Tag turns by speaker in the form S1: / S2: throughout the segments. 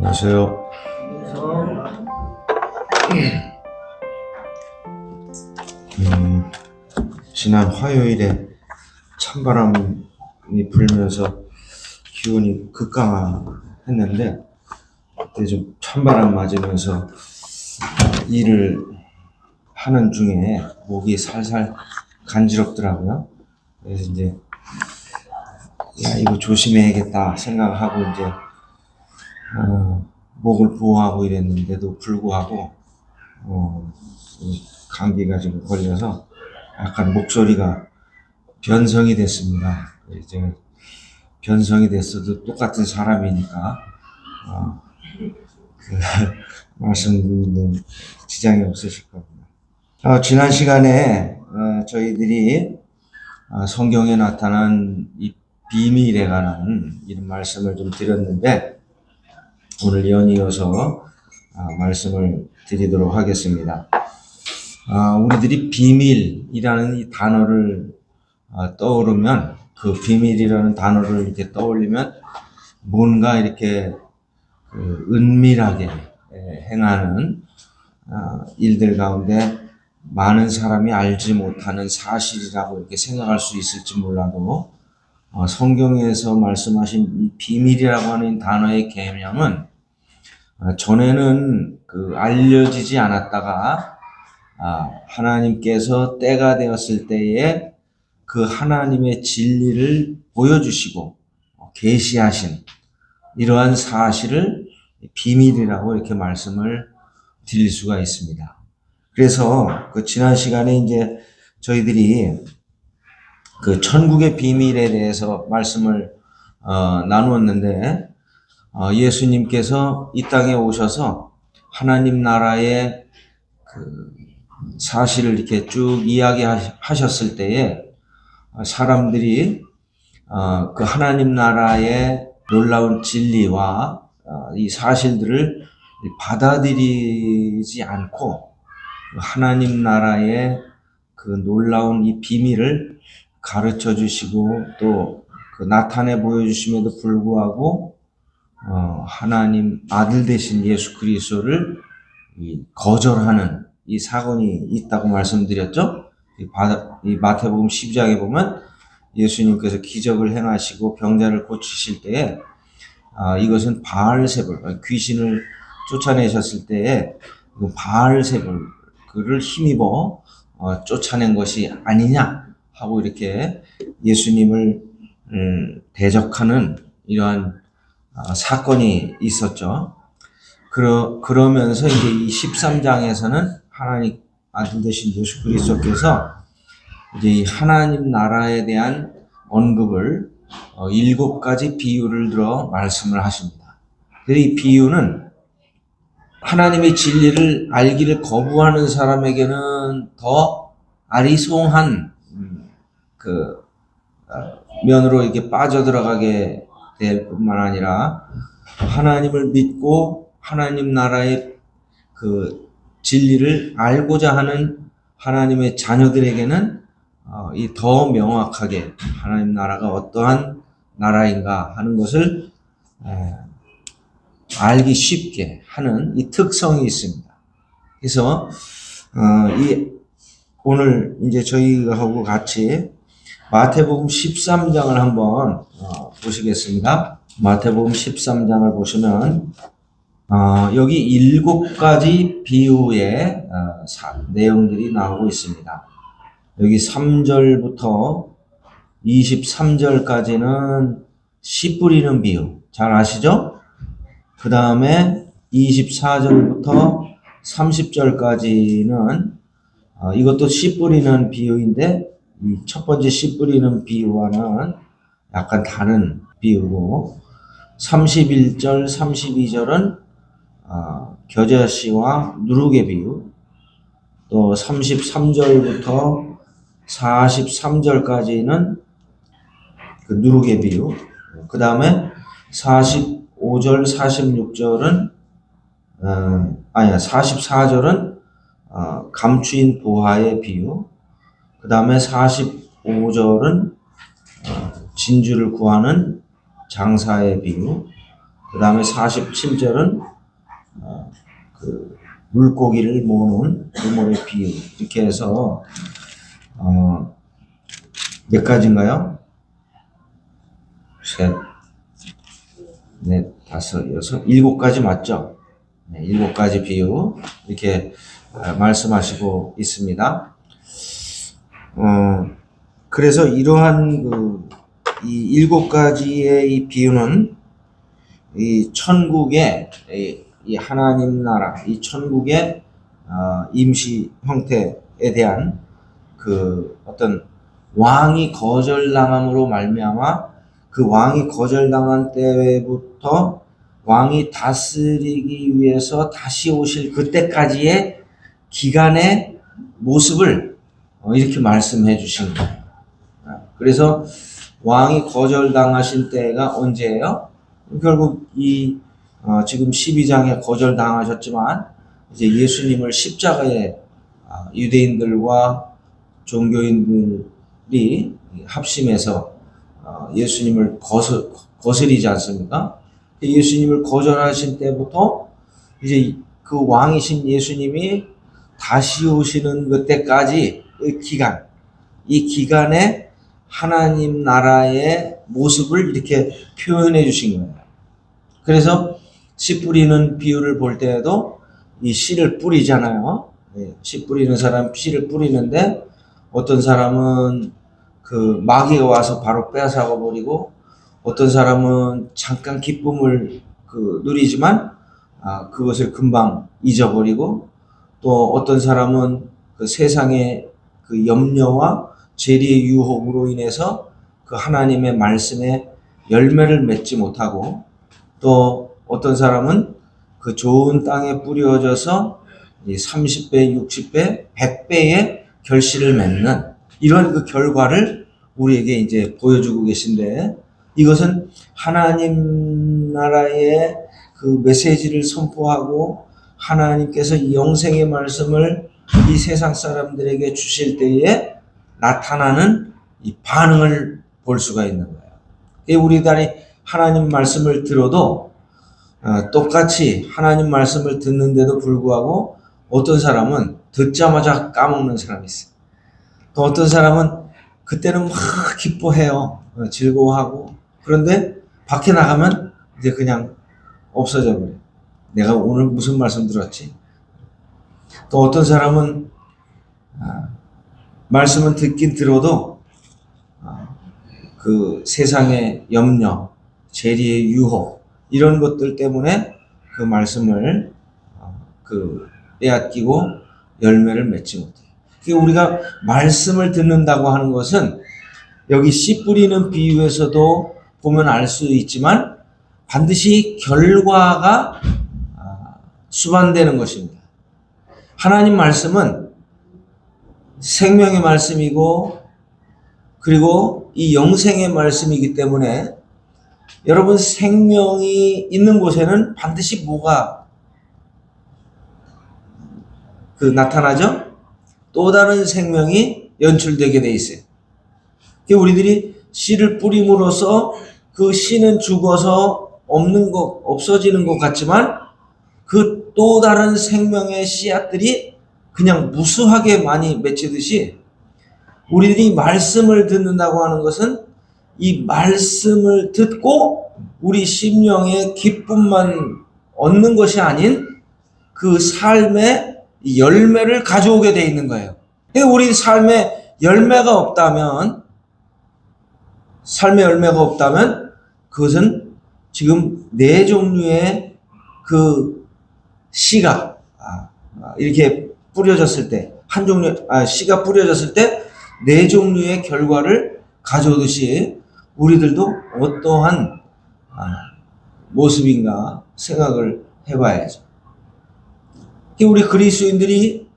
S1: 안녕하세요. 지난 화요일에 찬바람이 불면서 기온이 급강했는데 그때 좀 찬바람 맞으면서 일을 하는 중에 목이 살살 간지럽더라고요. 그래서 이제 이거 조심해야겠다 생각하고 이제 목을 보호하고 이랬는데도 불구하고 감기가 좀 걸려서 약간 목소리가 변성이 됐습니다. 이제 변성이 됐어도 똑같은 사람이니까 말씀드리는 지장이 없으실 겁니다. 지난 시간에 저희들이 성경에 나타난 이 비밀에 관한 이런 말씀을 좀 드렸는데 오늘 연이어서 말씀을 드리도록 하겠습니다. 우리들이 비밀이라는 이 단어를 떠오르면 그 비밀이라는 단어를 이렇게 떠올리면 뭔가 이렇게 은밀하게 행하는 일들 가운데 많은 사람이 알지 못하는 사실이라고 이렇게 생각할 수 있을지 몰라도 성경에서 말씀하신 이 비밀이라고 하는 단어의 개념은 전에는 알려지지 않았다가 하나님께서 때가 되었을 때에 그 하나님의 진리를 보여주시고 계시하신 이러한 사실을 비밀이라고 이렇게 말씀을 드릴 수가 있습니다. 그래서 지난 시간에 이제 저희들이 천국의 비밀에 대해서 말씀을 나누었는데 예수님께서 이 땅에 오셔서 하나님 나라의 사실을 이렇게 쭉 이야기하셨을 때에 사람들이 그 하나님 나라의 놀라운 진리와 이 사실들을 받아들이지 않고 하나님 나라의 그 놀라운 이 비밀을 가르쳐 주시고 또 나타내 보여주심에도 불구하고 하나님 아들 되신 예수 그리스도를 거절하는 이 사건이 있다고 말씀드렸죠. 이 마태복음 12장에 보면 예수님께서 기적을 행하시고 병자를 고치실 때에 이것은 바알세불 귀신을 쫓아내셨을 때에 바알세불 그를 힘입어 쫓아낸 것이 아니냐 하고 이렇게 예수님을 대적하는 이러한 사건이 있었죠. 그러면서 이제 이 13장에서는 하나님 아들 되신 예수 그리스도께서 이제 이 하나님 나라에 대한 언급을 7가지 비유를 들어 말씀을 하십니다. 그래서 이 비유는 하나님의 진리를 알기를 거부하는 사람에게는 더 아리송한 면으로 이렇게 빠져들어가게 될 뿐만 아니라 하나님을 믿고 하나님 나라의 진리를 알고자 하는 하나님의 자녀들에게는 이 더 명확하게 하나님 나라가 어떠한 나라인가 하는 것을 알기 쉽게 하는 이 특성이 있습니다. 그래서 오늘 이제 저희하고 같이 마태복음 13장을 한번 보시겠습니다. 마태복음 13장을 보시면 여기 7가지 비유의 내용들이 나오고 있습니다. 여기 3절부터 23절까지는 씨 뿌리는 비유. 잘 아시죠? 그 다음에 24절부터 30절까지는 이것도 씨 뿌리는 비유인데 이 첫 번째 씨 뿌리는 비유와는 약간 다른 비유고 31절, 32절은 겨자씨와 누룩의 비유, 또 33절부터 43절까지는 누룩의 비유, 그 다음에 45절, 46절은 44절은 감추인 보화의 비유, 그 다음에 45절은 진주를 구하는 장사의 비유, 그 다음에 47절은 그 물고기를 모으는 그물의 비유. 이렇게 해서 몇 가지인가요? 셋, 넷, 다섯, 여섯, 일곱 가지 맞죠? 네, 일곱 가지 비유 이렇게 말씀하시고 있습니다. 그래서 이러한 이 일곱 가지의 이 비유는 이 천국의 이 하나님 나라, 이 천국의 임시 형태에 대한 그 어떤 왕이 거절당함으로 말미암아 그 왕이 거절당한 때부터 왕이 다스리기 위해서 다시 오실 그때까지의 기간의 모습을 이렇게 말씀해 주신 거예요. 그래서 왕이 거절당하신 때가 언제예요? 결국 지금 12장에 거절당하셨지만 이제 예수님을 십자가에 유대인들과 종교인들이 합심해서 예수님을 거스리지 않습니까? 예수님을 거절하신 때부터 이제 그 왕이신 예수님이 다시 오시는 그때까지 이 기간에 하나님 나라의 모습을 이렇게 표현해 주신 거예요. 그래서 씨 뿌리는 비유를 볼 때에도 이 씨를 뿌리잖아요. 씨 뿌리는 사람 씨를 뿌리는데 어떤 사람은 그 마귀가 와서 바로 빼앗아가 버리고 어떤 사람은 잠깐 기쁨을 누리지만 그것을 금방 잊어버리고 또 어떤 사람은 그 세상의 그 염려와 재리의 유혹으로 인해서 그 하나님의 말씀에 열매를 맺지 못하고 또 어떤 사람은 그 좋은 땅에 뿌려져서 30배, 60배, 100배의 결실을 맺는 이런 그 결과를 우리에게 이제 보여주고 계신데 이것은 하나님 나라의 그 메시지를 선포하고 하나님께서 이 영생의 말씀을 이 세상 사람들에게 주실 때에 나타나는 이 반응을 볼 수가 있는 거예요. 우리들이 하나님 말씀을 들어도 똑같이 하나님 말씀을 듣는데도 불구하고 어떤 사람은 듣자마자 까먹는 사람이 있어요. 또 어떤 사람은 그때는 막 기뻐해요. 즐거워하고. 그런데 밖에 나가면 이제 그냥 없어져 버려요. 내가 오늘 무슨 말씀 들었지? 또 어떤 사람은 말씀은 듣긴 들어도 그 세상의 염려, 재리의 유혹 이런 것들 때문에 그 말씀을 빼앗기고 열매를 맺지 못해요. 우리가 말씀을 듣는다고 하는 것은 여기 씨 뿌리는 비유에서도 보면 알 수 있지만 반드시 결과가 수반되는 것입니다. 하나님 말씀은 생명의 말씀이고 그리고 이 영생의 말씀이기 때문에 여러분 생명이 있는 곳에는 반드시 뭐가 나타나죠? 또 다른 생명이 연출되게 돼 있어요. 우리들이 씨를 뿌림으로써 그 씨는 죽어서 없어지는 것 같지만 그 또 다른 생명의 씨앗들이 그냥 무수하게 많이 맺히듯이 우리들이 말씀을 듣는다고 하는 것은 이 말씀을 듣고 우리 심령의 기쁨만 얻는 것이 아닌 그 삶의 열매를 가져오게 돼 있는 거예요. 우리 삶에 열매가 없다면 그것은 지금 네 종류의 그 씨가 이렇게 뿌려졌을 때 씨가 뿌려졌을 때 네 종류의 결과를 가져오듯이 우리들도 어떠한 모습인가 생각을 해봐야죠. 우리 그리스도인들이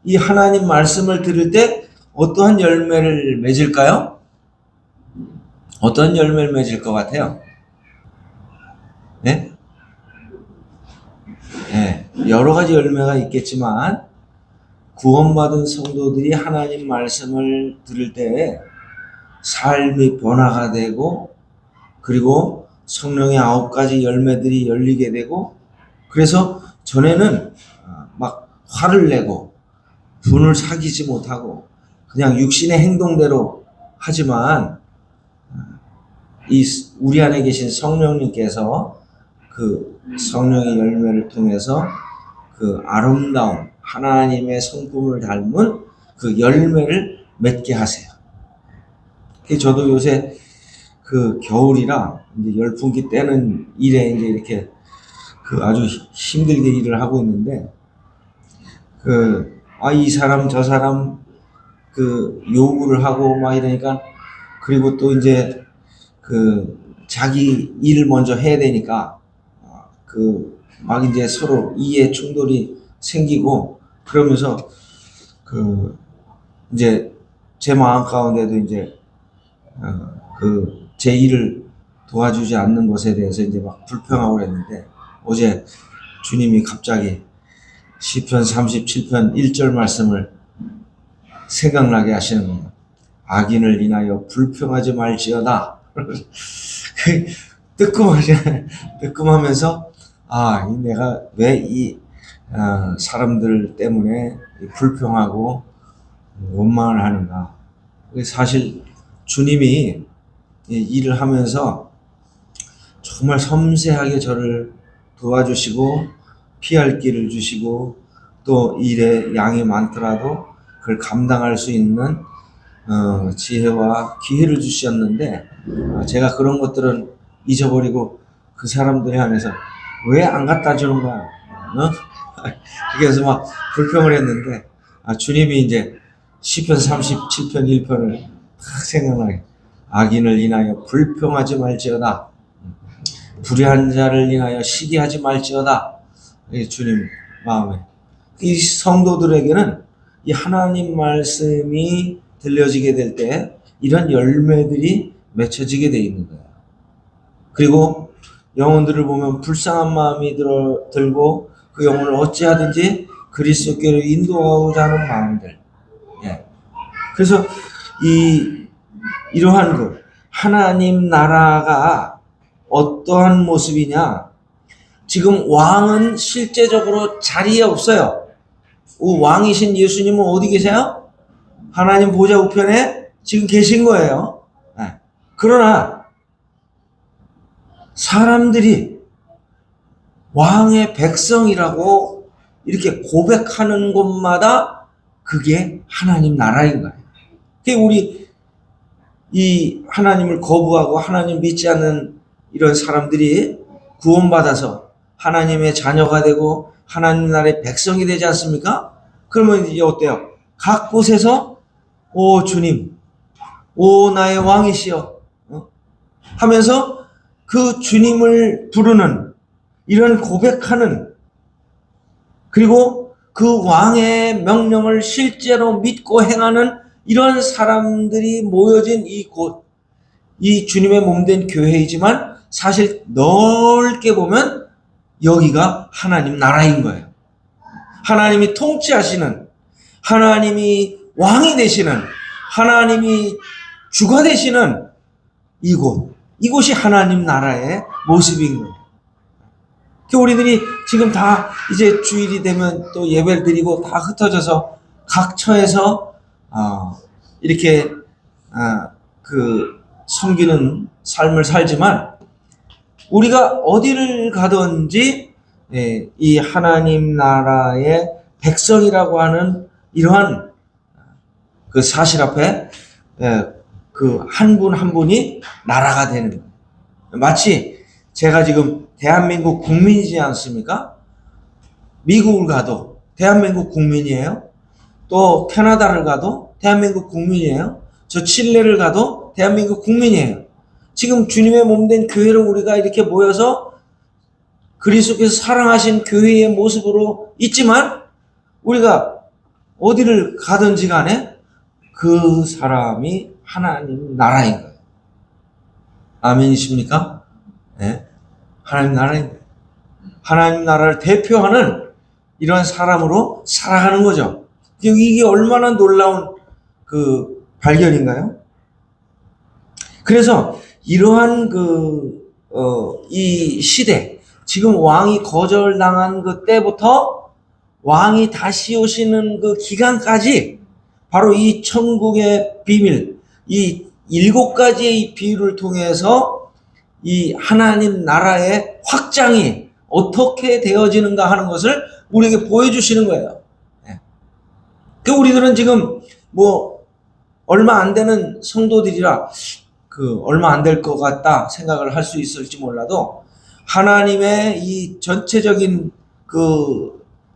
S1: 이 하나님 말씀을 들을 때 어떠한 열매를 맺을까요? 어떤 열매를 맺을 것 같아요? 네? 네, 여러 가지 열매가 있겠지만 구원받은 성도들이 하나님 말씀을 들을 때 삶이 변화가 되고 그리고 성령의 9가지 열매들이 열리게 되고, 그래서 전에는 막 화를 내고 분을 사귀지 못하고 그냥 육신의 행동대로 하지만, 이 우리 안에 계신 성령님께서 그 성령의 열매를 통해서 그 아름다운 하나님의 성품을 닮은 그 열매를 맺게 하세요. 저도 요새 그 겨울이라 이제 열풍기 떼는 일에 이제 이렇게 그 아주 힘들게 일을 하고 있는데, 이 사람 저 사람 그 요구를 하고 막 이러니까, 그리고 또 이제 그 자기 일을 먼저 해야 되니까 막 이제 서로 이해 충돌이 생기고, 그러면서 이제 제 마음 가운데도 이제 제 일을 도와주지 않는 것에 대해서 이제 막 불평하고 그랬는데, 어제 주님이 갑자기 시편 37편 1절 말씀을 생각나게 하시는 겁니다. 악인을 인하여 불평하지 말지어다. 뜨끔하면서 내가 왜 이 사람들 때문에 불평하고 원망을 하는가. 사실 주님이 일을 하면서 정말 섬세하게 저를 도와주시고 피할 길을 주시고, 또 일에 양이 많더라도 그걸 감당할 수 있는 지혜와 기회를 주셨는데, 제가 그런 것들은 잊어버리고 그 사람들에 한해서 왜 안 갖다 주는 거야? 그래서 막 불평을 했는데, 주님이 이제 시편 37편 1편을 딱 생각나게, 악인을 인하여 불평하지 말지어다, 불의한 자를 인하여 시기하지 말지어다. 주님 마음에, 이 성도들에게는 이 하나님 말씀이 들려지게 될 때 이런 열매들이 맺혀지게 돼 있는 거예요. 그리고 영혼들을 보면 불쌍한 마음이 들고 그 영혼을 어찌하든지 그리스도께로 인도하고자 하는 마음들. 그래서 이러한 하나님 나라가 어떠한 모습이냐? 지금 왕은 실제적으로 자리에 없어요. 왕이신 예수님은 어디 계세요? 하나님 보좌 우편에 지금 계신 거예요. 그러나 사람들이 왕의 백성이라고 이렇게 고백하는 곳마다 그게 하나님 나라인 거예요. 우리 이 하나님을 거부하고 하나님 믿지 않는 이런 사람들이 구원받아서 하나님의 자녀가 되고 하나님 나라의 백성이 되지 않습니까? 그러면 이제 어때요? 각 곳에서 오 주님, 오 나의 왕이시여 하면서 그 주님을 부르는, 이런 고백하는, 그리고 그 왕의 명령을 실제로 믿고 행하는 이런 사람들이 모여진 이 곳, 이 주님의 몸된 교회이지만 사실 넓게 보면 여기가 하나님 나라인 거예요. 하나님이 통치하시는, 하나님이 왕이 되시는, 하나님이 주가 되시는 이곳이 하나님 나라의 모습인 거예요. 우리들이 지금 다 이제 주일이 되면 또 예배를 드리고 다 흩어져서 각 처에서 이렇게 섬기는 삶을 살지만, 우리가 어디를 가든지 이 하나님 나라의 백성이라고 하는 이러한 그 사실 앞에 그 한 분 한 분이 나라가 되는 거예요. 마치 제가 지금 대한민국 국민이지 않습니까? 미국을 가도 대한민국 국민이에요. 또 캐나다를 가도 대한민국 국민이에요. 저 칠레를 가도 대한민국 국민이에요. 지금 주님의 몸된 교회를 우리가 이렇게 모여서 그리스도께서 사랑하신 교회의 모습으로 있지만, 우리가 어디를 가든지 간에 그 사람이 하나님 나라인 거예요. 아멘이십니까? 네. 하나님 나라인 거예요. 하나님 나라를 대표하는 이런 사람으로 살아가는 거죠. 이게 얼마나 놀라운 발견인가요? 그래서 이러한 이 시대, 지금 왕이 거절당한 그 때부터 왕이 다시 오시는 그 기간까지 바로 이 천국의 비밀, 이 7가지의 비유를 통해서 이 하나님 나라의 확장이 어떻게 되어지는가 하는 것을 우리에게 보여주시는 거예요. 그 우리들은 지금 뭐 얼마 안 되는 성도들이라 얼마 안 될 것 같다 생각을 할 수 있을지 몰라도 하나님의 이 전체적인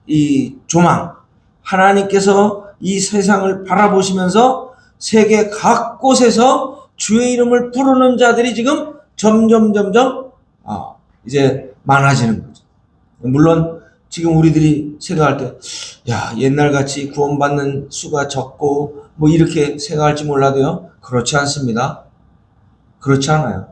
S1: 이 조망, 하나님께서 이 세상을 바라보시면서 세계 각 곳에서 주의 이름을 부르는 자들이 지금 점점 이제 많아지는 거죠. 물론 지금 우리들이 생각할 때, 옛날같이 구원받는 수가 적고 뭐 이렇게 생각할지 몰라도요, 그렇지 않습니다. 그렇지 않아요.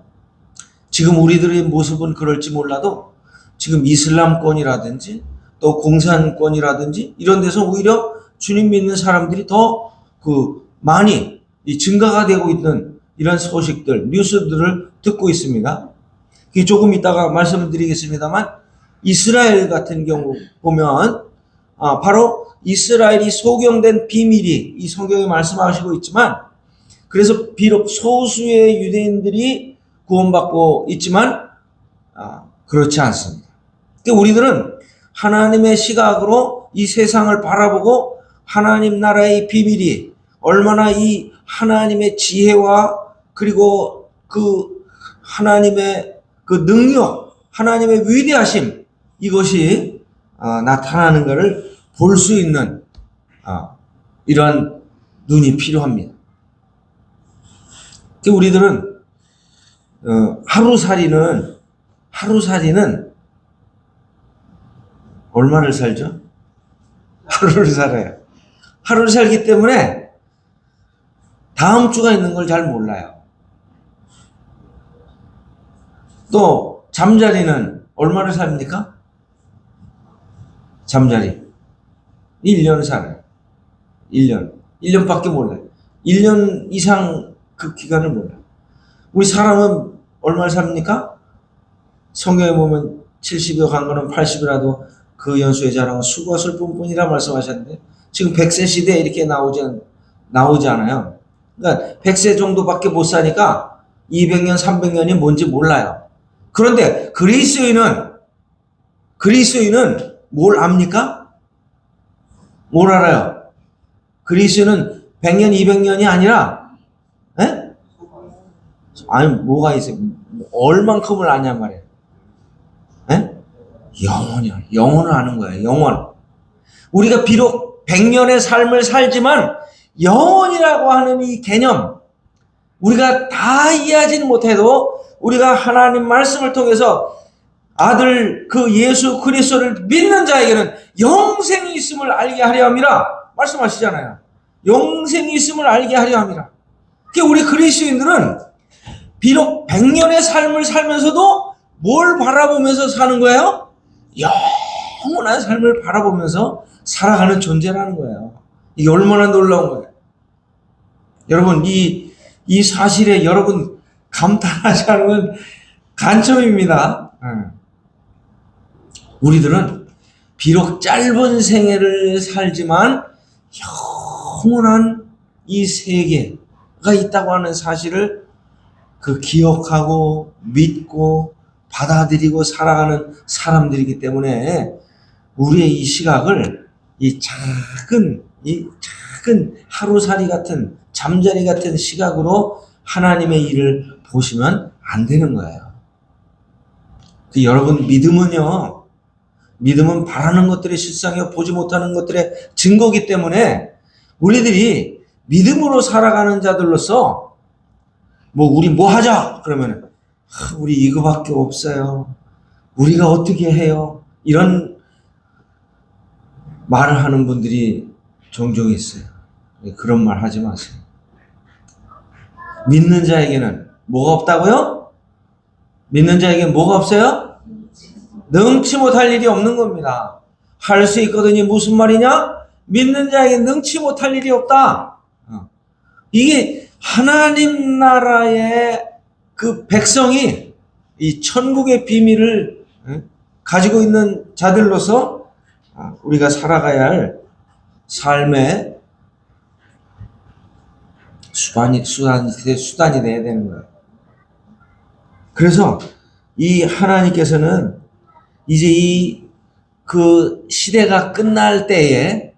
S1: 지금 우리들의 모습은 그럴지 몰라도 지금 이슬람권이라든지 또 공산권이라든지 이런 데서 오히려 주님 믿는 사람들이 더 많이 증가가 되고 있는 이런 소식들, 뉴스들을 듣고 있습니다. 조금 이따가 말씀을 드리겠습니다만 이스라엘 같은 경우 보면 바로 이스라엘이 소경된 비밀이 이 성경에 말씀하시고 있지만, 그래서 비록 소수의 유대인들이 구원받고 있지만 그렇지 않습니다. 우리들은 하나님의 시각으로 이 세상을 바라보고 하나님 나라의 비밀이 얼마나 이 하나님의 지혜와 그리고 하나님의 능력, 하나님의 위대하심, 이것이 나타나는 것을 볼 수 있는 이러한 눈이 필요합니다. 우리들은 하루살이는 얼마를 살죠? 하루를 살아요. 하루를 살기 때문에 다음 주가 있는 걸 잘 몰라요. 또 잠자리는 얼마를 삽니까? 잠자리 1년 살아요. 1년밖에 몰라요. 1년 이상 그 기간을 몰라요. 우리 사람은 얼마를 삽니까? 성경에 보면 70여 강건은 80이라도 그 연수의 자랑은 수고와 슬픔뿐이라 말씀하셨는데, 지금 100세 시대에 이렇게 나오지 않아요. 그러니까 100세 정도밖에 못 사니까 200년, 300년이 뭔지 몰라요. 그런데 그리스도인은 뭘 압니까? 뭘 알아요? 그리스도인은 100년, 200년이 아니라, 아니, 뭐가 있어요? 얼만큼을 아냐 말이에요. 영원이야. 영원을 아는 거예요. 영원. 우리가 비록 100년의 삶을 살지만 영원이라고 하는 이 개념, 우리가 다 이해하지는 못해도 우리가 하나님 말씀을 통해서 아들 예수 그리스도를 믿는 자에게는 영생이 있음을 알게 하려 함이라 말씀하시잖아요. 영생이 있음을 알게 하려 함이라. 우리 그리스도인들은 비록 100년의 삶을 살면서도 뭘 바라보면서 사는 거예요? 영원한 삶을 바라보면서 살아가는 존재라는 거예요. 이게 얼마나 놀라운 거예요. 여러분, 이 사실에 여러분 감탄하지 않으면 간첩입니다. 우리들은 비록 짧은 생애를 살지만 영원한 이 세계가 있다고 하는 사실을 기억하고 믿고 받아들이고 살아가는 사람들이기 때문에 우리의 이 시각을 이 작은 하루살이 같은 잠자리 같은 시각으로 하나님의 일을 보시면 안 되는 거예요. 여러분, 믿음은 바라는 것들의 실상이요 보지 못하는 것들의 증거이기 때문에 우리들이 믿음으로 살아가는 자들로서 우리 뭐 하자 그러면 우리 이거밖에 없어요. 우리가 어떻게 해요? 이런 말을 하는 분들이 종종 있어요. 그런 말 하지 마세요. 믿는 자에게는 뭐가 없다고요? 믿는 자에게는 뭐가 없어요? 능치 못할 일이 없는 겁니다. 할 수 있거든요. 무슨 말이냐? 믿는 자에게 능치 못할 일이 없다. 이게 하나님 나라의 백성이 이 천국의 비밀을 가지고 있는 자들로서 우리가 살아가야 할 삶의 수단이 돼야 되는 거예요. 그래서 이 하나님께서는 이제 그 시대가 끝날 때에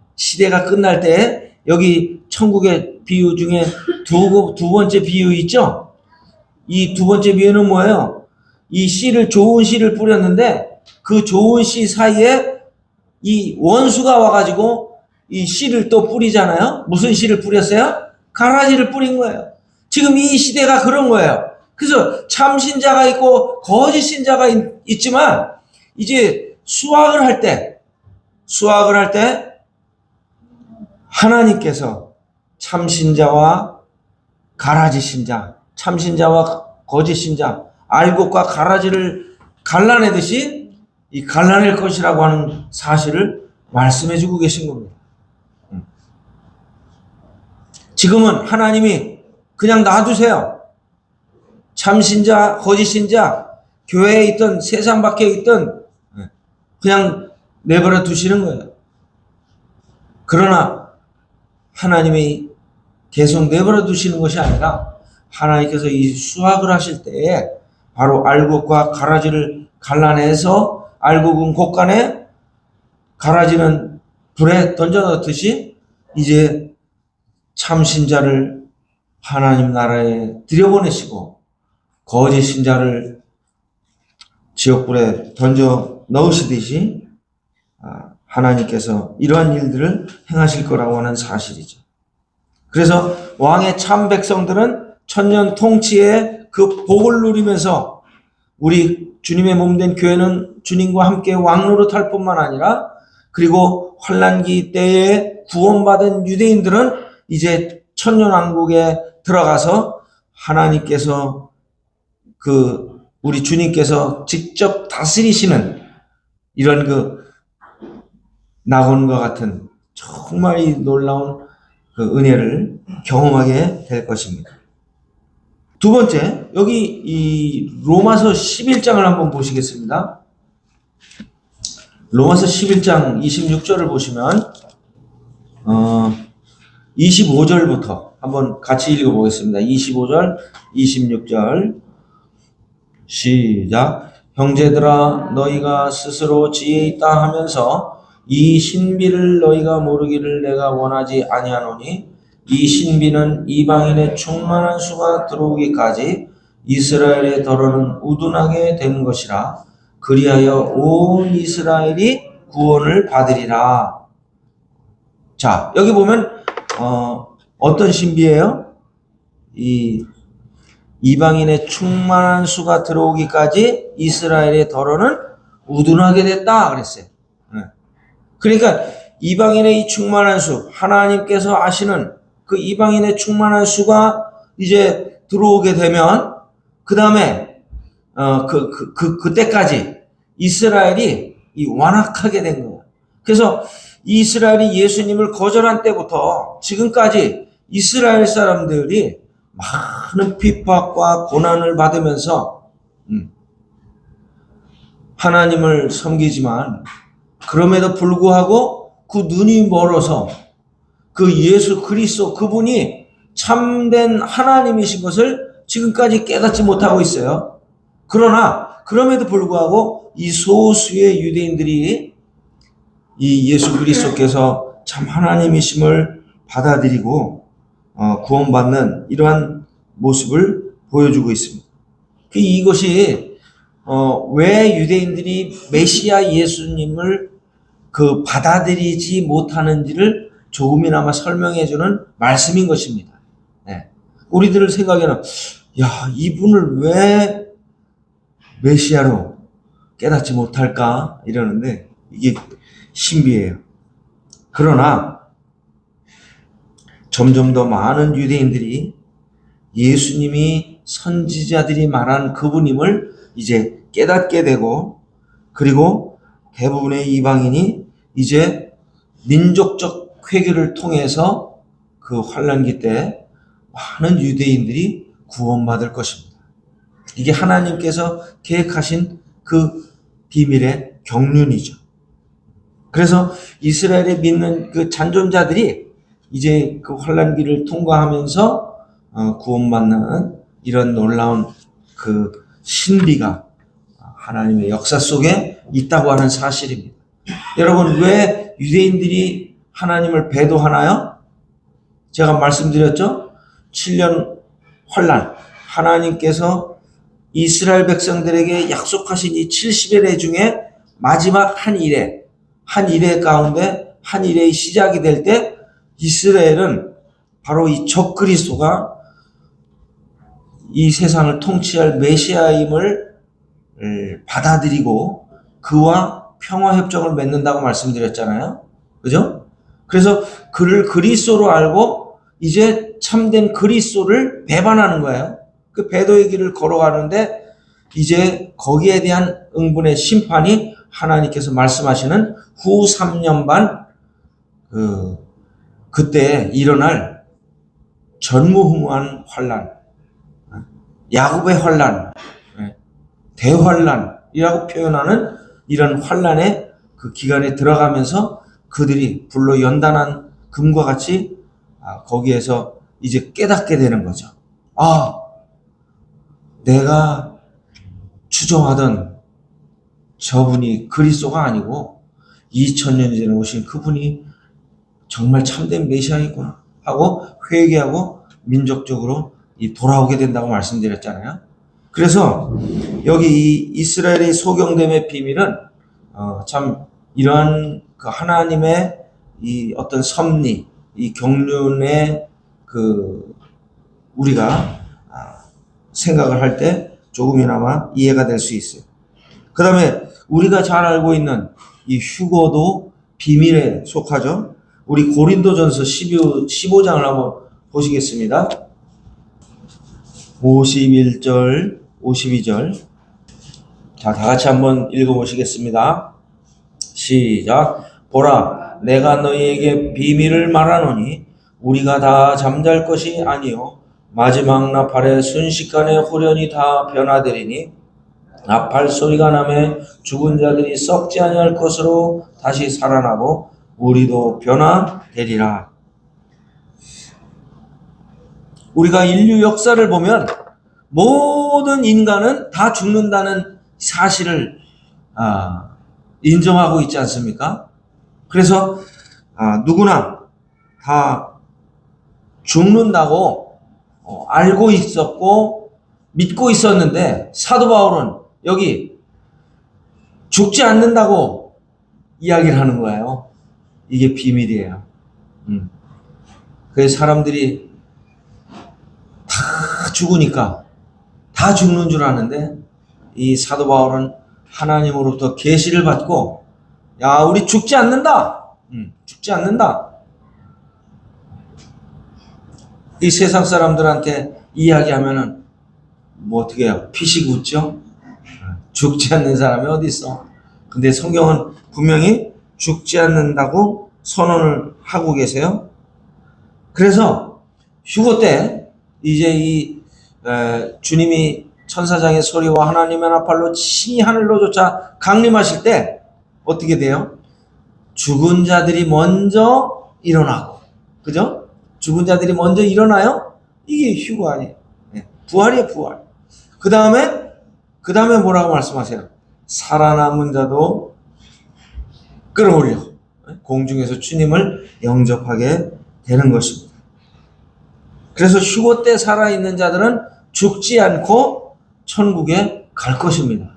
S1: 여기 천국의 비유 중에 두 번째 비유 있죠? 이 두 번째 비유는 뭐예요? 이 좋은 씨를 뿌렸는데 그 좋은 씨 사이에 이 원수가 와가지고 이 씨를 또 뿌리잖아요? 무슨 씨를 뿌렸어요? 가라지를 뿌린 거예요. 지금 이 시대가 그런 거예요. 그래서 참 신자가 있고 거짓 신자가 있지만 이제 수확을 할 때 하나님께서 참 신자와 가라지 신자, 참 신자와 거짓 신자, 알곡과 가라지를 갈라내듯이 이 갈라낼 것이라고 하는 사실을 말씀해 주고 계신 겁니다. 지금은 하나님이 그냥 놔두세요. 참 신자, 거짓 신자, 교회에 있던 세상 밖에 있던 그냥 내버려 두시는 거예요. 그러나 하나님이 계속 내버려 두시는 것이 아니라 하나님께서 이 수확을 하실 때에 바로 알곡과 가라지를 갈라내서 알곡은 곳간에 가라지는 불에 던져 넣듯이 이제 참 신자를 하나님 나라에 들여보내시고 거짓 신자를 지옥불에 던져 넣으시듯이 하나님께서 이러한 일들을 행하실 거라고 하는 사실이죠. 그래서 왕의 참 백성들은 천년 통치의 그 복을 누리면서 우리 주님의 몸된 교회는 주님과 함께 왕노릇할 뿐만 아니라 그리고 환난기 때에 구원받은 유대인들은 이제 천년왕국에 들어가서 하나님께서 우리 주님께서 직접 다스리시는 이런 낙원과 같은 정말 놀라운 그 은혜를 경험하게 될 것입니다. 두 번째, 여기 이 로마서 11장을 한번 보시겠습니다. 로마서 11장 26절을 보시면 25절부터 한번 같이 읽어보겠습니다. 25절, 26절 시작. 형제들아 너희가 스스로 지혜 있다 하면서 이 신비를 너희가 모르기를 내가 원하지 아니하노니 이 신비는 이방인의 충만한 수가 들어오기까지 이스라엘의 더러는 우둔하게 되는 것이라. 그리하여 온 이스라엘이 구원을 받으리라. 자, 여기 보면 어떤 신비예요? 이방인의 충만한 수가 들어오기까지 이스라엘의 더러는 우둔하게 됐다 그랬어요. 그러니까 이방인의 이 충만한 수, 하나님께서 아시는 그 이방인의 충만한 수가 이제 들어오게 되면 그 다음에 그때까지 이스라엘이 완악하게 된 거예요. 그래서 이스라엘이 예수님을 거절한 때부터 지금까지 이스라엘 사람들이 많은 핍박과 고난을 받으면서 하나님을 섬기지만 그럼에도 불구하고 그 눈이 멀어서 그 예수 그리스도 그분이 참된 하나님이신 것을 지금까지 깨닫지 못하고 있어요. 그러나 그럼에도 불구하고 이 소수의 유대인들이 이 예수 그리스도께서 참 하나님이심을 받아들이고 구원받는 이러한 모습을 보여주고 있습니다. 이것이 왜 유대인들이 메시아 예수님을 받아들이지 못하는지를 조금이나마 설명해주는 말씀인 것입니다. 네. 우리들 생각에는 이분을 왜 메시아로 깨닫지 못할까 이러는데 이게 신비해요. 그러나 점점 더 많은 유대인들이 예수님이 선지자들이 말한 그분임을 이제 깨닫게 되고 그리고 대부분의 이방인이 이제 민족적 회개를 통해서 그 환난기 때 많은 유대인들이 구원받을 것입니다. 이게 하나님께서 계획하신 그 비밀의 경륜이죠. 그래서 이스라엘에 믿는 그 잔존자들이 이제 그 환란기를 통과하면서 구원받는 이런 놀라운 그 신비가 하나님의 역사 속에 있다고 하는 사실입니다. 여러분, 왜 유대인들이 하나님을 배도하나요? 제가 말씀드렸죠? 7년 환란, 하나님께서 이스라엘 백성들에게 약속하신 이 70일의 중에 마지막 한 일에 가운데 한 일의 시작이 될 때 이스라엘은 바로 이 적그리스도가 이 세상을 통치할 메시아임을 받아들이고 그와 평화협정을 맺는다고 말씀드렸잖아요. 그죠? 그래서 그를 그리스도로 알고 이제 참된 그리스도를 배반하는 거예요. 그 배도의 길을 걸어가는데 이제 거기에 대한 응분의 심판이 하나님께서 말씀하시는 후 3년 반 그때 일어날 전무후무한 환란, 야곱의 환란, 대환란이라고 표현하는 이런 환란의 그 기간에 들어가면서 그들이 불로 연단한 금과 같이 거기에서 이제 깨닫게 되는 거죠. 내가 추종하던 저분이 그리스도가 아니고 2000년 전에 오신 그분이 정말 참된 메시아이구나 하고 회개하고 민족적으로 돌아오게 된다고 말씀드렸잖아요. 그래서 여기 이 이스라엘의 소경됨의 비밀은 참 이러한 그 하나님의 이 어떤 섭리, 이 경륜의 그 우리가 생각을 할 때 조금이나마 이해가 될 수 있어요. 그 다음에 우리가 잘 알고 있는 이 휴거도 비밀에 속하죠. 우리 고린도전서 15장을 한번 보시겠습니다. 51절, 52절. 자, 다 같이 한번 읽어보시겠습니다. 시작. 보라, 내가 너희에게 비밀을 말하노니 우리가 다 잠잘 것이 아니요 마지막 나팔의 순식간에 후련히 다 변화되리니 나팔 소리가 나매 죽은 자들이 썩지 아니할 것으로 다시 살아나고 우리도 변화되리라. 우리가 인류 역사를 보면 모든 인간은 다 죽는다는 사실을 인정하고 있지 않습니까? 그래서 누구나 다 죽는다고 알고 있었고 믿고 있었는데 사도 바울은 여기 죽지 않는다고 이야기를 하는 거예요. 이게 비밀이에요. 그래서 사람들이 다 죽으니까 다 죽는 줄 아는데 이 사도 바울은 하나님으로부터 계시를 받고 야, 우리 죽지 않는다. 죽지 않는다. 이 세상 사람들한테 이야기하면은 뭐 어떻게 해요? 피식 웃죠? 죽지 않는 사람이 어디 있어? 근데 성경은 분명히 죽지 않는다고 선언을 하고 계세요. 그래서 휴거 때 이제 이 주님이 천사장의 소리와 하나님의 나팔로 친히 하늘로 쫓아 강림하실 때 어떻게 돼요? 죽은 자들이 먼저 일어나고, 그죠? 죽은 자들이 먼저 일어나요? 이게 휴거 아니에요. 부활이에요, 부활. 그 다음에 뭐라고 말씀하세요? 살아남은 자도 끌어올려 공중에서 주님을 영접하게 되는 것입니다. 그래서 휴거 때 살아있는 자들은 죽지 않고 천국에 갈 것입니다.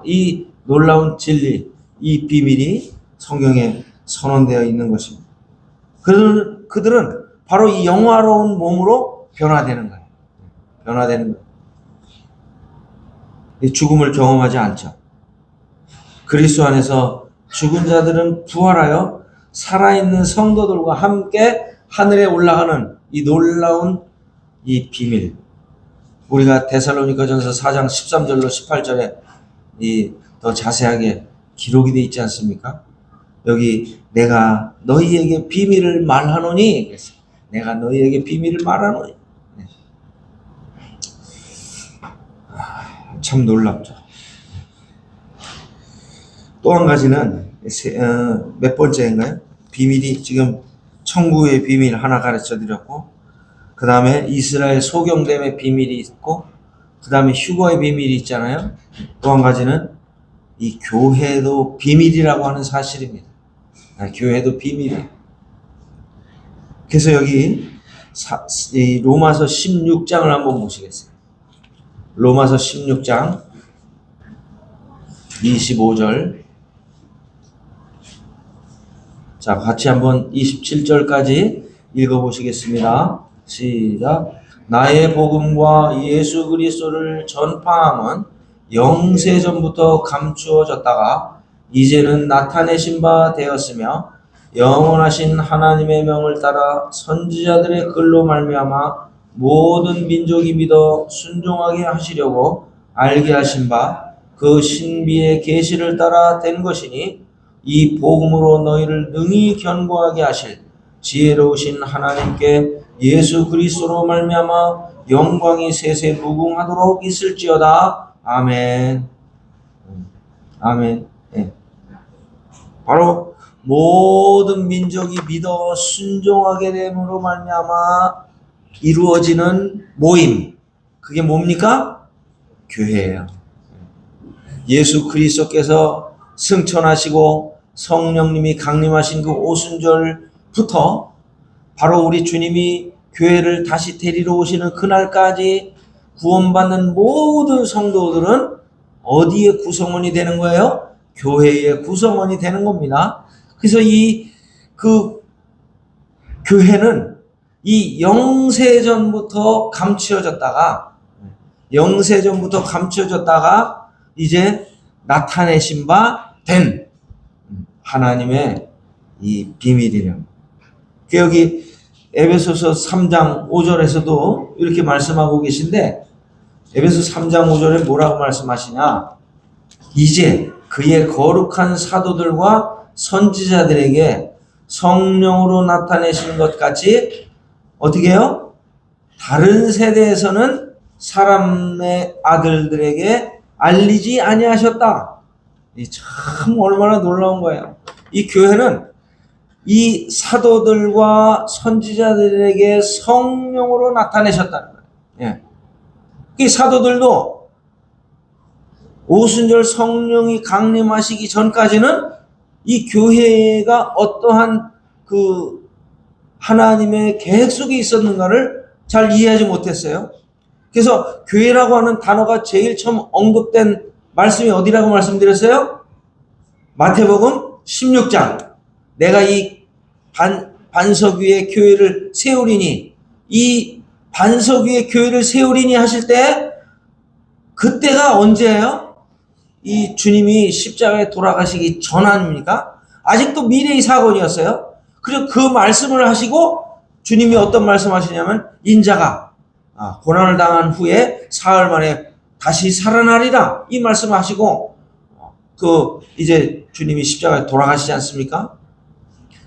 S1: 이 놀라운 진리, 이 비밀이 성경에 선언되어 있는 것입니다. 그들은 바로 이 영화로운 몸으로 변화되는 거예요. 변화되는 거예요. 이 죽음을 경험하지 않죠. 그리스도 안에서 죽은 자들은 부활하여 살아있는 성도들과 함께 하늘에 올라가는 이 놀라운 이 비밀. 우리가 데살로니가전서 4장 13절로 18절에 더 자세하게 기록이 되어 있지 않습니까? 여기 내가 너희에게 비밀을 말하노니, 내가 너희에게 비밀을 말하노니. 참 놀랍죠. 또 한 가지는 몇 번째인가요? 비밀이 지금 천국의 비밀 하나 가르쳐 드렸고, 그 다음에 이스라엘 소경됨의 비밀이 있고, 그 다음에 휴거의 비밀이 있잖아요. 또 한 가지는 이 교회도 비밀이라고 하는 사실입니다. 교회도 비밀이에요. 그래서 여기 이 로마서 16장을 한번 보시겠어요. 로마서 16장 25절. 자, 같이 한번 27절까지 읽어보시겠습니다. 시작. 나의 복음과 예수 그리스도를 전파함은 영세전부터 감추어졌다가 이제는 나타내신 바 되었으며 영원하신 하나님의 명을 따라 선지자들의 글로 말미암아 모든 민족이 믿어 순종하게 하시려고 알게 하신 바 그 신비의 계시를 따라 된 것이니 이 복음으로 너희를 능히 견고하게 하실 지혜로우신 하나님께 예수 그리스도로 말미암아 영광이 세세 무궁하도록 있을지어다. 아멘. 아멘. 네. 바로 모든 민족이 믿어 순종하게 됨으로 말미암아 이루어지는 모임. 그게 뭡니까? 교회예요. 예수 그리스도께서 승천하시고 성령님이 강림하신 그 오순절부터 바로 우리 주님이 교회를 다시 데리러 오시는 그날까지 구원받는 모든 성도들은 어디에 구성원이 되는 거예요? 교회의 구성원이 되는 겁니다. 그래서 그 교회는 이 영세전부터 감추어졌다가 이제 나타내신 바 된 하나님의 이 비밀이래요. 여기 에베소서 3장 5절에서도 이렇게 말씀하고 계신데, 에베소 3장 5절에 뭐라고 말씀하시냐? 이제 그의 거룩한 사도들과 선지자들에게 성령으로 나타내신 것 같이 어떻게 해요? 다른 세대에서는 사람의 아들들에게 알리지 아니하셨다. 참 얼마나 놀라운 거예요. 이 교회는 이 사도들과 선지자들에게 성령으로 나타내셨다는 거예요. 예. 이 사도들도 오순절 성령이 강림하시기 전까지는 이 교회가 어떠한 그 하나님의 계획 속에 있었는가를 잘 이해하지 못했어요. 그래서 교회라고 하는 단어가 제일 처음 언급된 말씀이 어디라고 말씀드렸어요? 마태복음 16장. 내가 이 반석 위에 교회를 세우리니, 이 반석 위에 교회를 세우리니 하실 때, 그때가 언제예요? 이 주님이 십자가에 돌아가시기 전 아닙니까? 아직도 미래의 사건이었어요. 그리고 그 말씀을 하시고 주님이 어떤 말씀 하시냐면, 인자가 고난을 당한 후에 사흘 만에 다시 살아나리라, 이 말씀을 하시고 이제 주님이 십자가에 돌아가시지 않습니까?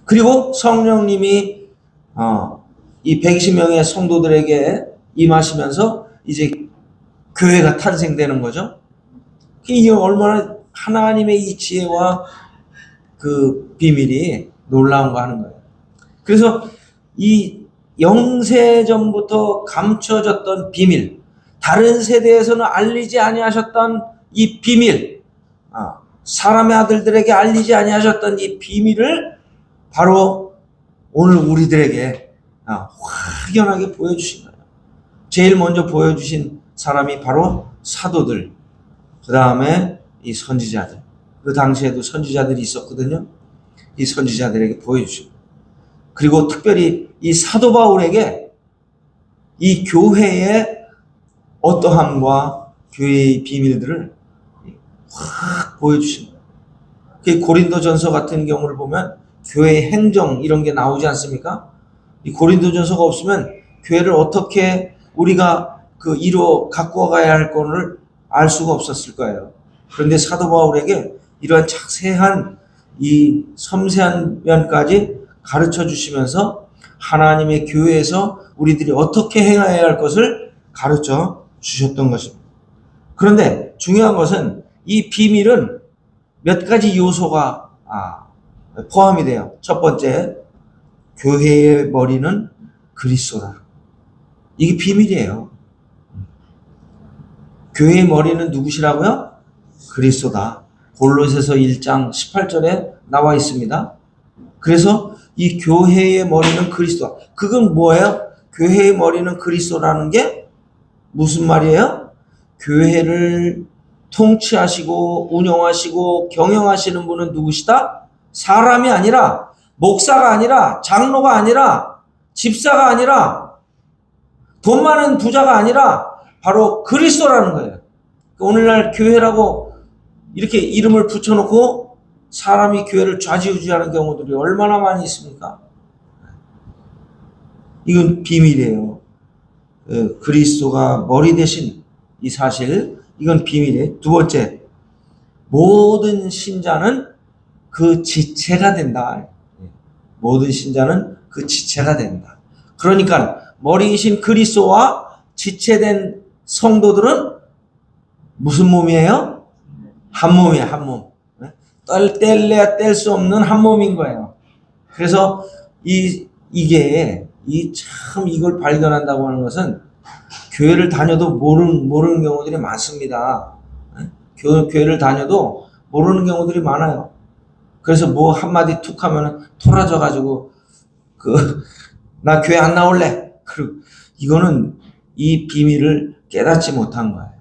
S1: 그리고 성령님이 이 120명의 성도들에게 임하시면서 이제 교회가 탄생되는 거죠. 이게 얼마나 하나님의 이 지혜와 그 비밀이 놀라운가 하는 거예요. 그래서 이 영세전부터 감춰졌던 비밀, 다른 세대에서는 알리지 아니하셨던 이 비밀, 사람의 아들들에게 알리지 아니하셨던 이 비밀을 바로 오늘 우리들에게 확연하게 보여주신 거예요. 제일 먼저 보여주신 사람이 바로 사도들, 그 다음에 이 선지자들. 그 당시에도 선지자들이 있었거든요. 이 선지자들에게 보여주시고, 그리고 특별히 이 사도 바울에게 이 교회의 어떠함과 교회의 비밀들을 확 보여주신 거예요. 고린도전서 같은 경우를 보면 교회의 행정 이런 게 나오지 않습니까? 이 고린도전서가 없으면 교회를 어떻게 우리가 이루어 갖고 가야 할 거를 알 수가 없었을 거예요. 그런데 사도 바울에게 이러한 자세한 이 섬세한 면까지 가르쳐 주시면서 하나님의 교회에서 우리들이 어떻게 행해야 할 것을 가르쳐 주셨던 것입니다. 그런데 중요한 것은 이 비밀은 몇 가지 요소가 포함이 돼요. 첫 번째, 교회의 머리는 그리스도다. 이게 비밀이에요. 교회의 머리는 누구시라고요? 그리스도다. 골로새서 1장 18절에 나와 있습니다. 그래서 이 교회의 머리는 그리스도다. 그건 뭐예요? 교회의 머리는 그리스도라는 게 무슨 말이에요? 교회를 통치하시고 운영하시고 경영하시는 분은 누구시다? 사람이 아니라, 목사가 아니라, 장로가 아니라, 집사가 아니라, 돈 많은 부자가 아니라 바로 그리스도라는 거예요. 오늘날 교회라고 이렇게 이름을 붙여놓고 사람이 교회를 좌지우지하는 경우들이 얼마나 많이 있습니까? 이건 비밀이에요. 그리스도가 머리 대신 이 사실, 이건 비밀이에요. 두 번째, 모든 신자는 그 지체가 된다. 모든 신자는 그 지체가 된다. 그러니까 머리이신 그리스도와 지체된 성도들은 무슨 몸이에요? 한 몸이에요, 한 몸. 뗄래야 뗄 수 없는 한 몸인 거예요. 그래서 이게 참 이걸 발견한다고 하는 것은 교회를 다녀도 모르는 경우들이 많습니다. 교회를 다녀도 모르는 경우들이 많아요. 그래서 뭐 한마디 툭 하면 토라져가지고 나 교회 안 나올래. 이거는 이 비밀을 깨닫지 못한 거예요.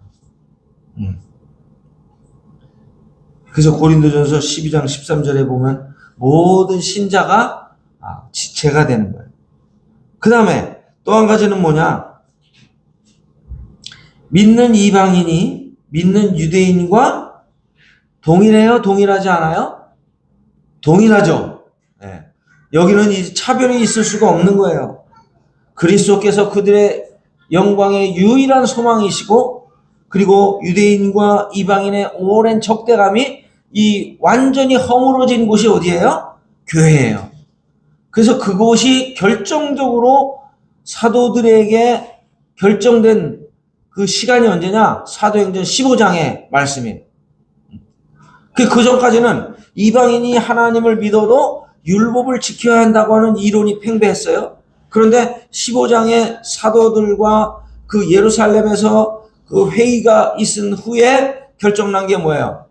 S1: 그래서 고린도전서 12장 13절에 보면 모든 신자가 지체가 되는 거예요. 그 다음에 또 한 가지는 뭐냐? 믿는 이방인이 믿는 유대인과 동일해요? 동일하지 않아요? 동일하죠. 네. 여기는 이제 차별이 있을 수가 없는 거예요. 그리스도께서 그들의 영광의 유일한 소망이시고, 그리고 유대인과 이방인의 오랜 적대감이 이 완전히 허물어진 곳이 어디예요? 교회예요. 그래서 그곳이 결정적으로 사도들에게 결정된 그 시간이 언제냐? 사도행전 15장의 말씀이에요. 그 전까지는 이방인이 하나님을 믿어도 율법을 지켜야 한다고 하는 이론이 팽배했어요. 그런데 15장의 사도들과 그 예루살렘에서 그 회의가 있은 후에 결정난 게 뭐예요?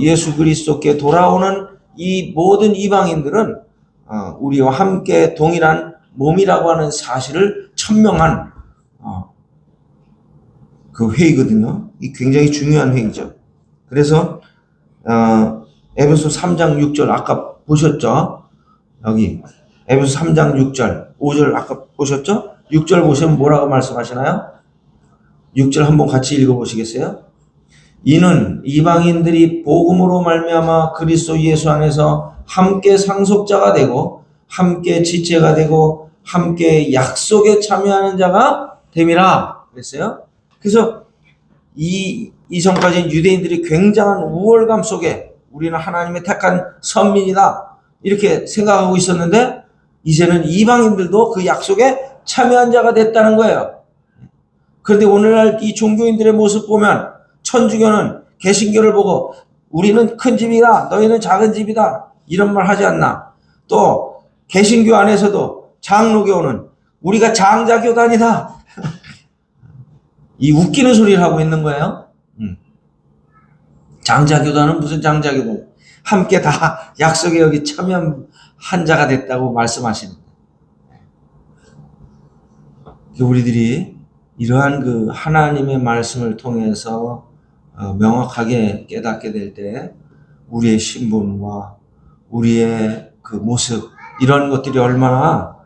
S1: 예수 그리스도께 돌아오는 이 모든 이방인들은 우리와 함께 동일한 몸이라고 하는 사실을 천명한 그 회의거든요. 이 굉장히 중요한 회의죠. 그래서 에베소 3장 6절 아까 보셨죠? 여기 에베소 3장 6절 5절 아까 보셨죠? 6절 보시면 뭐라고 말씀하시나요? 6절 한번 같이 읽어보시겠어요? 이는 이방인들이 복음으로 말미암아 그리스도 예수 안에서 함께 상속자가 되고 함께 지체가 되고 함께 약속에 참여하는 자가 됨이라 그랬어요. 그래서 이전까지는 유대인들이 굉장한 우월감 속에 우리는 하나님의 택한 선민이다 이렇게 생각하고 있었는데, 이제는 이방인들도 그 약속에 참여한 자가 됐다는 거예요. 그런데 오늘날 이 종교인들의 모습 보면 천주교는 개신교를 보고 우리는 큰 집이다, 너희는 작은 집이다 이런 말 하지 않나. 또 개신교 안에서도 장로교는 우리가 장자교단이다 이 웃기는 소리를 하고 있는 거예요. 장자교단은 무슨 장자교단? 함께 다 약속에 여기 참여한 자가 됐다고 말씀하시는 거예요. 우리들이 이러한 그 하나님의 말씀을 통해서 명확하게 깨닫게 될 때 우리의 신분과 우리의 그 모습 이런 것들이 얼마나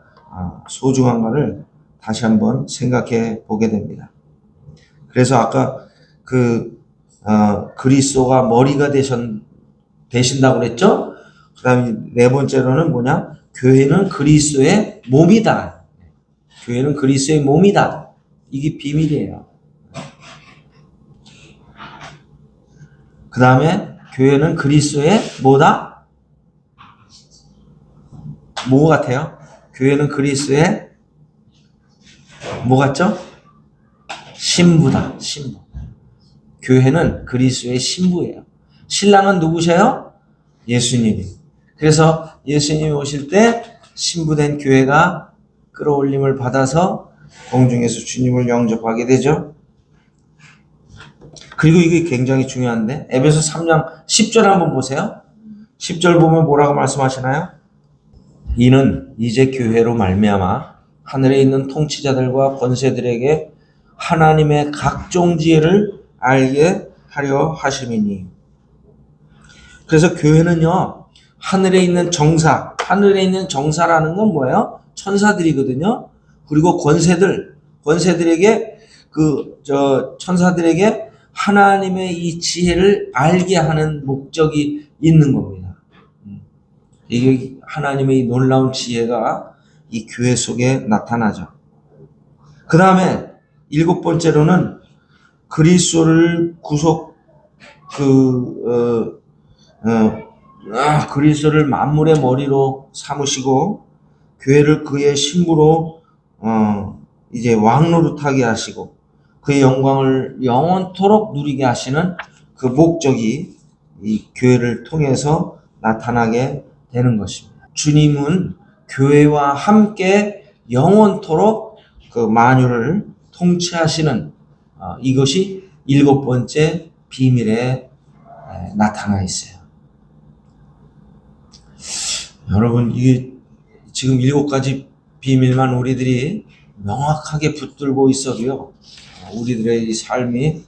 S1: 소중한가를 다시 한번 생각해 보게 됩니다. 그래서 아까 그리스도가 머리가 되신다고 그랬죠? 그 다음에 네 번째로는 뭐냐? 교회는 그리스도의 몸이다. 교회는 그리스도의 몸이다. 이게 비밀이에요. 그 다음에 교회는 그리스도의 뭐다? 뭐 같아요? 교회는 그리스도의 뭐 같죠? 신부다. 신부. 교회는 그리스도의 신부예요. 신랑은 누구세요? 예수님이. 그래서 예수님이 오실 때 신부된 교회가 끌어올림을 받아서 공중에서 주님을 영접하게 되죠. 그리고 이게 굉장히 중요한데 에베소 3장 10절 한번 보세요. 10절 보면 뭐라고 말씀하시나요? 이는 이제 교회로 말미암아 하늘에 있는 통치자들과 권세들에게 하나님의 각종 지혜를 알게 하려 하심이니. 그래서 교회는요, 하늘에 있는 정사라는 건 뭐예요? 천사들이거든요. 그리고 권세들에게 천사들에게 하나님의 이 지혜를 알게 하는 목적이 있는 겁니다. 이게 하나님의 이 놀라운 지혜가 이 교회 속에 나타나죠. 그 다음에 7번째로는 그리스도를 그리스도를 만물의 머리로 삼으시고 교회를 그의 신부로 이제 왕노릇하게 하시고 그의 영광을 영원토록 누리게 하시는 그 목적이 이 교회를 통해서 나타나게 되는 것입니다. 주님은 교회와 함께 영원토록 그 만유를 통치하시는 이것이 7번째 비밀에 나타나 있어요. 여러분, 이게 지금 7가지 비밀만 우리들이 명확하게 붙들고 있어도요, 우리들의 이 삶이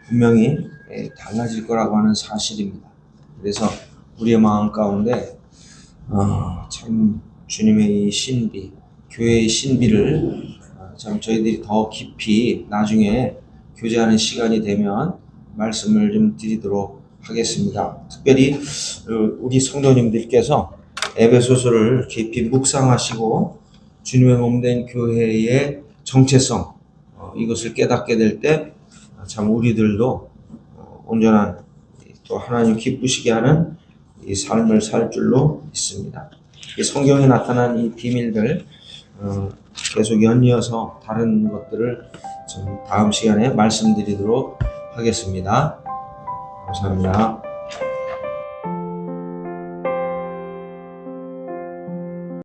S1: 분명히 달라질 거라고 하는 사실입니다. 그래서 우리의 마음 가운데 참 주님의 이 신비, 교회의 신비를 참 저희들이 더 깊이 나중에 교제하는 시간이 되면 말씀을 좀 드리도록 하겠습니다. 특별히 우리 성도님들께서 에베소서를 깊이 묵상하시고 주님의 몸된 교회의 정체성 이것을 깨닫게 될 때 참 우리들도 온전한 또 하나님 기쁘시게 하는 이 삶을 살 줄로 믿습니다. 이 성경에 나타난 이 비밀들 계속 연이어서 다른 것들을 좀 다음 시간에 말씀드리도록 하겠습니다. 감사합니다.